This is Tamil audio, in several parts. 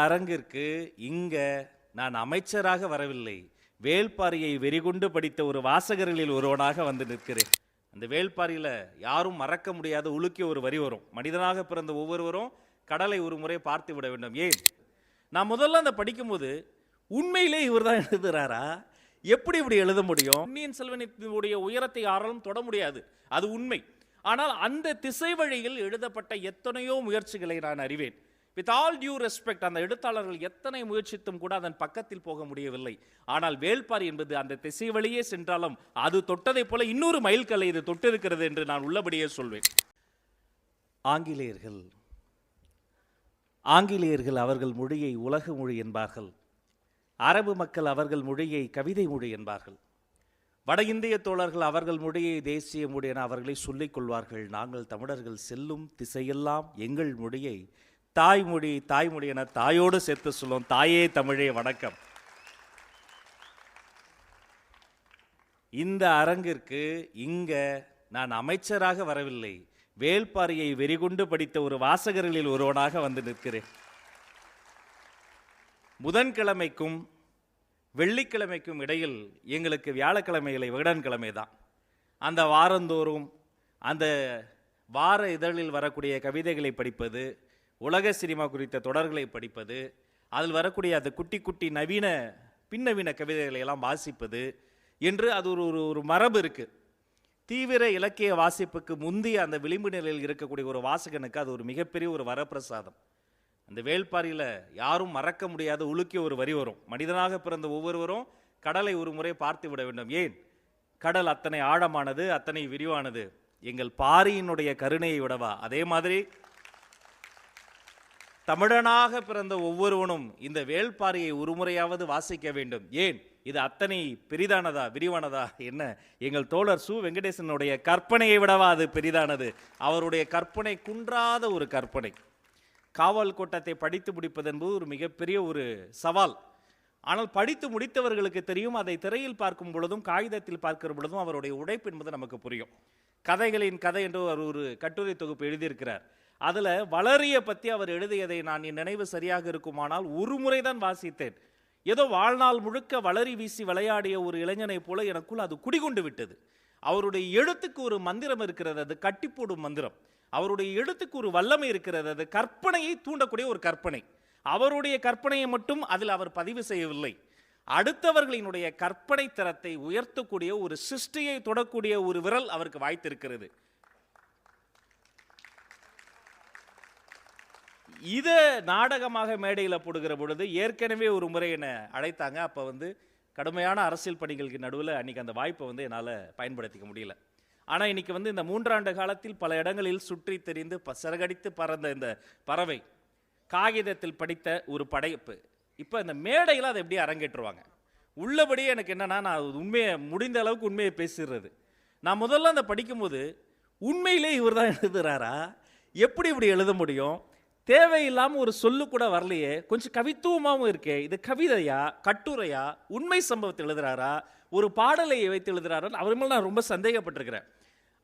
அரங்கிற்கு இங்க நான் அமைச்சராக வரவில்லை, வேள்பாரியை வெறிகொண்டு படித்த ஒரு வாசகர்களில் ஒருவனாக வந்து நிற்கிறேன். அந்த வேள்பாரியில் யாரும் மறக்க முடியாத உலுக்கிய ஒரு வரி வரும், மனிதனாக பிறந்த ஒவ்வொருவரும் கடலை ஒரு முறை பார்த்து விட வேண்டும். ஏன் நான் முதல்ல அந்த படிக்கும்போது உண்மையிலே இவர் தான் எழுதுறாரா, எப்படி இப்படி எழுத முடியும்? பொன்னியின் செல்வனுடைய உயரத்தை யாராலும் தொட முடியாது, அது உண்மை. ஆனால் அந்த திசை வழியில் எழுதப்பட்ட எத்தனையோ முயற்சிகளை நான் அறிவேன். வித் ஆல் டியூ ரெஸ்பெக்ட், அந்த எழுத்தாளர்கள் எத்தனை முயற்சித்தும் கூட அதன் பக்கத்தில் போக முடியவில்லை. ஆனால் வேள்பாரி என்பது அந்த திசை வழியே சென்றாலும் அது தொட்டதை போல இன்னொரு மைல்கல்லை இது தொட்டிருக்கிறது என்று நான் உள்ளபடியே சொல்வேன். ஆங்கிலேயர்கள் அவர்கள் மொழியை உலக மொழி என்பார்கள், அரபு மக்கள் அவர்கள் மொழியை கவிதை மொழி என்பார்கள், வட இந்திய தோழர்கள் அவர்கள் மொழியை தேசிய மொழி என அவர்களை சொல்லிக் கொள்வார்கள். நாங்கள் தமிழர்கள் செல்லும் திசையெல்லாம் எங்கள் மொழியை தாய்மொழி என தாயோடு சேர்த்து சொல்லும். தாயே தமிழே வணக்கம். இந்த அரங்கிற்கு இங்க நான் அமைச்சராக வரவில்லை, வேள்பாரியை வெறிகொண்டு படித்த ஒரு வாசகர்களில் ஒருவனாக வந்து நிற்கிறேன். புதன்கிழமைக்கும் வெள்ளிக்கிழமைக்கும் இடையில் எங்களுக்கு வியாழக்கிழமைகளை விகடன்கிழமை தான். அந்த வாரந்தோறும் அந்த வார இதழில் வரக்கூடிய கவிதைகளை படிப்பது, உலக சினிமா குறித்த தொடர்களை படிப்பது, அதில் வரக்கூடிய அந்த குட்டி குட்டி நவீன பின்னவீன கவிதைகளை எல்லாம் வாசிப்பது என்று அது ஒரு மரபு இருக்குது. தீவிர இலக்கிய வாசிப்புக்கு முந்தைய அந்த விளிம்பு நிலையில் இருக்கக்கூடிய ஒரு வாசகனுக்கு அது ஒரு மிகப்பெரிய ஒரு வரப்பிரசாதம். அந்த வேள்பாரியில் யாரும் மறக்க முடியாத உலுக்கிய ஒரு வரி வரும், மனிதனாக பிறந்த ஒவ்வொருவரும் கடலை ஒரு முறை பார்த்து விட வேண்டும். ஏன் கடல் அத்தனை ஆழமானது, அத்தனை விரிவானது, எங்கள் பாரியினுடைய கருணையை விடவா? அதே மாதிரி தமிழனாக பிறந்த ஒவ்வொருவனும் இந்த வேள்பாரியை ஒரு முறையாவது வாசிக்க வேண்டும். ஏன் இது அத்தனை பெரிதானதா, விரிவானதா? என்ன, எங்கள் தோழர் சு வெங்கடேசனுடைய கற்பனையை விடவா அது பெரிதானது? அவருடைய கற்பனை குன்றாத ஒரு கற்பனை. காவல் கோட்டத்தை படித்து முடிப்பது என்பது ஒரு மிகப்பெரிய ஒரு சவால். ஆனால் படித்து முடித்தவர்களுக்கு தெரியும், அதை திரையில் பார்க்கும் பொழுதும் காகிதத்தில் பார்க்கிற பொழுதும் அவருடைய உழைப்பு என்பது நமக்கு புரியும். கதைகளின் கதை என்று ஒரு கட்டுரை தொகுப்பு எழுதியிருக்கிறார். அதில் வளரியை பற்றி அவர் எழுதியதை நான் என் நினைவு சரியாக இருக்குமானால் ஒரு முறை தான் வாசித்தேன். ஏதோ வாழ்நாள் முழுக்க வளரி வீசி விளையாடிய ஒரு இளைஞனை போல எனக்குள் அது குடிகொண்டு விட்டது. அவருடைய எழுத்துக்கு ஒரு மந்திரம் இருக்கிறது, அது கட்டி போடும் மந்திரம். அவருடைய எழுத்துக்கு ஒரு வல்லமை இருக்கிறது, அது கற்பனையை தூண்டக்கூடிய ஒரு கற்பனை. அவருடைய கற்பனையை மட்டும் அதில் அவர் பதிவு செய்யவில்லை, அடுத்தவர்களினுடைய கற்பனை தரத்தை உயர்த்தக்கூடிய ஒரு சிருஷ்டியை தொடக்கூடிய ஒரு விரல் அவருக்கு வாய்த்திருக்கிறது. இதை நாடகமாக மேடையில் போடுகிற பொழுது ஏற்கனவே ஒரு முறை என்னை அழைத்தாங்க. அப்போ கடுமையான அரசியல் பணிகளுக்கு நடுவில் அன்றைக்கி அந்த வாய்ப்பை என்னால் பயன்படுத்திக்க முடியல. ஆனால் இன்றைக்கி இந்த 3 ஆண்டு காலத்தில் பல இடங்களில் சுற்றி தெரிந்து சிறகடித்து பறந்த இந்த பறவை காகிதத்தில் படித்த ஒரு படைப்பு இப்போ இந்த மேடையில் அதை எப்படி அரங்கேற்றுவாங்க? உள்ளபடியே எனக்கு என்னென்னா, நான் உண்மையை முடிந்த அளவுக்கு உண்மையை பேசிடுறது. நான் முதல்ல அந்த படிக்கும்போது உண்மையிலே இவர் தான் எழுதுறாரா, எப்படி இப்படி எழுத முடியும்? தேவையில்லாமல் ஒரு சொல்லு கூட வரலையே, கொஞ்சம் கவித்துவமாகவும் இருக்கே, இது கவிதையா கட்டுரையா, உண்மை சம்பவத்தை எழுதுறாரா, ஒரு பாடலை வைத்து எழுதுறாரா? அவர் மேலே நான் ரொம்ப சந்தேகப்பட்டிருக்கிறேன்.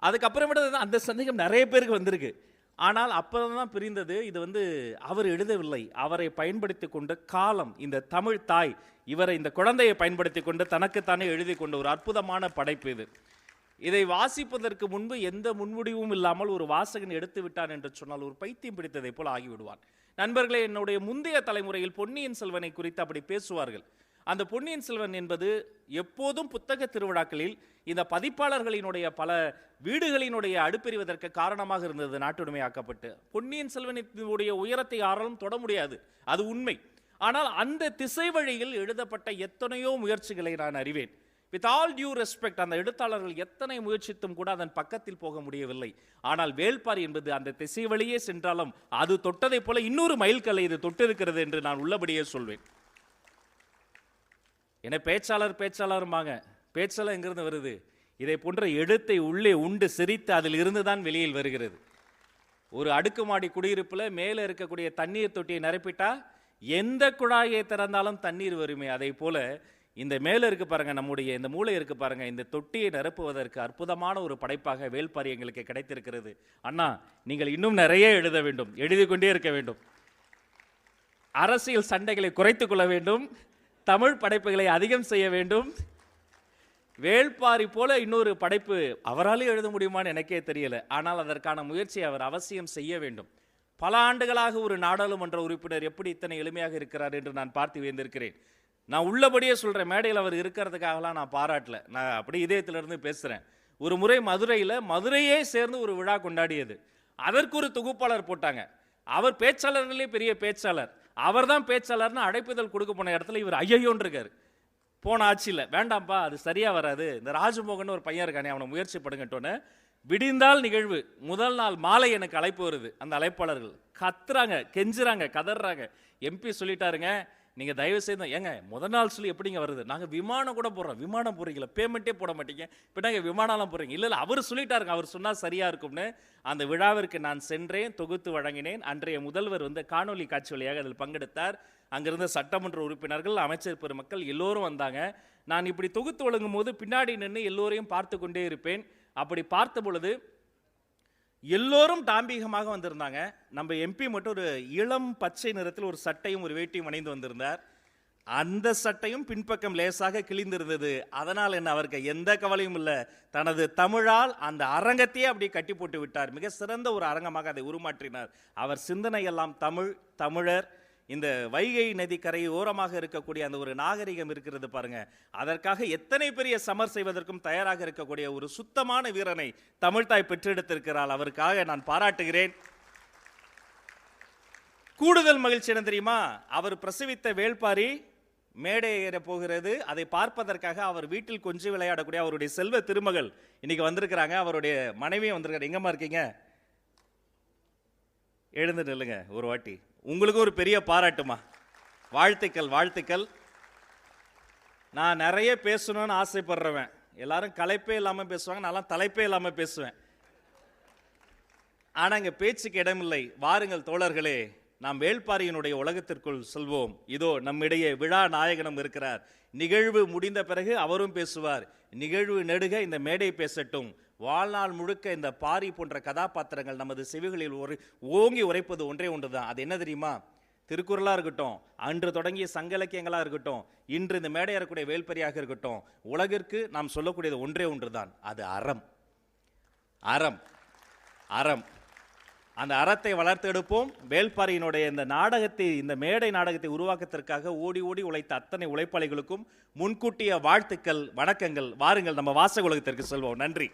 அதுக்கப்புறமேட்டு அந்த சந்தேகம் நிறைய பேருக்கு வந்திருக்கு. ஆனால் அப்போ தான் பிரிந்தது, இது அவர் எழுதவில்லை, அவரை பயன்படுத்தி கொண்டு காலம், இந்த தமிழ் தாய் இவரை, இந்த குழந்தையை பயன்படுத்தி கொண்டு தனக்குத்தானே எழுதி கொண்ட ஒரு அற்புதமான படைப்பு இது. இதை வாசிப்பதற்கு முன்பு எந்த முன்முடிவும் இல்லாமல் ஒரு வாசகன் எடுத்து விட்டான் என்று சொன்னால் ஒரு பைத்தியம் பிடித்ததை போல் ஆகிவிடுவான். நண்பர்களே, என்னுடைய முந்தைய தலைமுறையில் பொன்னியின் செல்வனை குறித்து அப்படி பேசுவார்கள். அந்த பொன்னியின் செல்வன் என்பது எப்போதும் புத்தக திருவிழாக்களில் இந்த பதிப்பாளர்களினுடைய பல வீடுகளினுடைய அடுப்பெறிவதற்கு காரணமாக இருந்தது. நாட்டுடைமையாக்கப்பட்டு பொன்னியின் செல்வனுடைய உயரத்தை யாராலும் தொட முடியாது, அது உண்மை. ஆனால் அந்த திசை வழியில் எழுதப்பட்ட எத்தனையோ முயற்சிகளை நான் அறிவேன். வித் ஆல் டியூ ரெஸ்பெக்ட், அந்த எழுத்தாளர்கள் எத்தனை முயற்சித்தும் கூட அதன் பக்கத்தில் போக முடியவில்லை. ஆனால் வேள்பாரி என்பது அந்த திசை வழியே சென்றாலும் அது தொட்டதை போல இன்னொரு மைல்கல்லை இது தொட்டிருக்கிறது என்று நான் உள்ளபடியே சொல்வேன். என பேச்சாளருமாங்க, பேச்செல்லாம் எங்கிருந்து வருது? இதை போன்ற எழுத்தை உள்ளே உண்டு சிரித்து அதில் இருந்து தான் வெளியில் வருகிறது. ஒரு அடுக்குமாடி குடியிருப்பில் மேலே இருக்கக்கூடிய தண்ணீர் தொட்டியை நிரப்பிட்டா எந்த குழாயை திறந்தாலும் தண்ணீர் வருமே, அதை போல இந்த மேலே இருக்கு பாருங்க, நம்முடைய இந்த மூளை இருக்கு பாருங்க, இந்த தொட்டியை நிரப்புவதற்கு அற்புதமான ஒரு படைப்பாக வேள்பாரி எங்களுக்கு கிடைத்திருக்கிறது. அண்ணா, நீங்கள் இன்னும் நிறைய எழுத வேண்டும், எழுதி கொண்டே இருக்க வேண்டும். அரசியல் சண்டைகளை குறைத்துக் கொள்ள வேண்டும், தமிழ் படைப்புகளை அதிகம் செய்ய வேண்டும். வேள்பாரி போல இன்னொரு படைப்பு அவராலே எழுத முடியுமான்னு எனக்கே தெரியல. ஆனால் அதற்கான முயற்சியை அவர் அவசியம் செய்ய வேண்டும். பல ஆண்டுகளாக ஒரு நாடாளுமன்ற உறுப்பினர் எப்படி இத்தனை எளிமையாக இருக்கிறார் என்று நான் பார்த்து வியந்திருக்கிறேன். நான் உள்ளபடியே சொல்றேன், மேடையில் அவர் இருக்கிறதுக்காகலாம் நான் பாராட்டல, நான் அப்படி இதயத்திலிருந்து பேசுறேன். ஒரு முறை மதுரையே சேர்ந்து ஒரு விழா கொண்டாடியது. அதற்கு ஒரு தொகுப்பாளர் போட்டாங்க. அவர் பேச்சாளர்களே பெரிய பேச்சாளர், அவர் தான் பேச்சாளர்னு அழைப்புதல் கொடுக்க போன இடத்துல இவர் ஐயோன்னு இருக்காரு. போன ஆட்சியில் வேண்டாம்ப்பா, அது சரியா வராது, இந்த ராஜமோகன் ஒரு பையன் இருக்கானே அவனை முயற்சி படுங்கட்டோன்னு விடிந்தால் நிகழ்வு முதல் நாள் மாலை எனக்கு அழைப்பு வருது. அந்த அழைப்பாளர்கள் கத்துறாங்க, கெஞ்சுறாங்க, கதறாங்க. எம்பி சொல்லிட்டாருங்க, நீங்கள் தயவு செய்து ஏங்க முதல் நாள் சொல்லி எப்படிங்க வருது, நாங்கள் விமானம் கூட போடுறோம். விமானம் போடுறீங்களா, பேமெண்ட்டே போட மாட்டீங்க, இப்போ நாங்கள் விமானம்லாம் போடுறீங்க. இல்லை அவர் சொல்லிட்டாருங்க, அவர் சொன்னால் சரியாக இருக்கும்னு. அந்த விழாவிற்கு நான் சென்றேன், தொகுத்து வழங்கினேன். அன்றைய முதல்வர் காணொலி காட்சி வழியாக அதில் பங்கெடுத்தார். அங்கிருந்த சட்டமன்ற உறுப்பினர்கள், அமைச்சர் பெருமக்கள் எல்லோரும் வந்தாங்க. நான் இப்படி தொகுத்து வழங்கும் போது பின்னாடி நின்று எல்லோரையும் பார்த்து கொண்டே இருப்பேன். அப்படி பார்த்த பொழுது எல்லோரும் தாம்பீகமாக வந்திருந்தாங்க. நம்ம எம்பி மட்டும் ஒரு இளம் பச்சை நிறத்தில் ஒரு சட்டையும் ஒரு வேட்டியும் அணிந்து வந்திருந்தார். அந்த சட்டையும் பின்பக்கம் லேசாக கிழிந்திருந்தது. அதனால் என்ன, அவருக்கு எந்த கவலையும் இல்லை. தனது தமிழால் அந்த அரங்கத்தையே அப்படி கட்டி போட்டு விட்டார். மிக சிறந்த ஒரு அரங்கமாக அதை உருமாற்றினார். அவர் சிந்தனை எல்லாம் தமிழ், தமிழர். இந்த வைகை நதி கரை ஓரமாக இருக்கக்கூடிய அந்த ஒரு நாகரிகம் இருக்கிறது பாருங்க, அதற்காக எத்தனை பெரிய சமர் செய்வதற்கும் தயாராக இருக்கக்கூடிய ஒரு சுத்தமான வீரனை தமிழ்தாய் பெற்றெடுத்திருக்கிறாள். அவருக்காக நான் பாராட்டுகிறேன். கூடுதல் மகிழ்ச்சி என்ன தெரியுமா, அவர் பிரசவித்த வேள்பாரி மேடை ஏற போகிறது. அதை பார்ப்பதற்காக அவர் வீட்டில் கொஞ்சம் விளையாடக்கூடிய அவருடைய செல்வ திருமகள் இன்னைக்கு வந்திருக்கிறாங்க. அவருடைய மனைவியும் வந்திருக்காரு. எங்கம்மா இருக்கீங்க? எழுந்து நில்லுங்க ஒரு வாட்டி. உங்களுக்கு ஒரு பெரிய பாராட்டுமா, வாழ்த்துக்கள் வாழ்த்துக்கள். நான் நிறைய பேசணும்னு ஆசைப்படுறவன். எல்லாரும் கலைப்பே இல்லாமல் பேசுவாங்க, நான்லாம் தலைப்பே இல்லாமல் பேசுவேன். ஆனால் இங்கே பேச்சுக்கு இடமில்லை. வாருங்கள் தோழர்களே, நாம் வேள்பாரியினுடைய உலகத்திற்குள் செல்வோம். இதோ நம்மிடையே விழா நாயகனும் இருக்கிறார். நிகழ்வு முடிந்த பிறகு அவரும் பேசுவார். நிகழ்வு நெடுக இந்த மேடை பேசட்டும். வாழ்நாள் முழுக்க இந்த பாரி போன்ற கதாபாத்திரங்கள் நமது செவிகளில் ஓங்கி உரைப்பது ஒன்றே ஒன்றுதான். அது என்ன தெரியுமா, திருக்குறளாக இருக்கட்டும், அன்று தொடங்கிய சங்க இலக்கியங்களாக இருக்கட்டும், இன்று இந்த மேடை ஏறக்கூடிய வேள்பாரியாக இருக்கட்டும், உலகிற்கு நாம் சொல்லக்கூடியது ஒன்றே ஒன்றுதான், அது அறம். அறம் அறம் அந்த அறத்தை வளர்த்தெடுப்போம். வேள்பாரியினுடைய இந்த நாடகத்தை, இந்த மேடை நாடகத்தை உருவாக்கத்திற்காக ஓடி ஓடி உழைத்த அத்தனை உழைப்பாளிகளுக்கும் முன்கூட்டிய வாழ்த்துக்கள், வணக்கங்கள். வாருங்கள் நம்ம வாசக உலகத்திற்கு செல்வோம். நன்றி.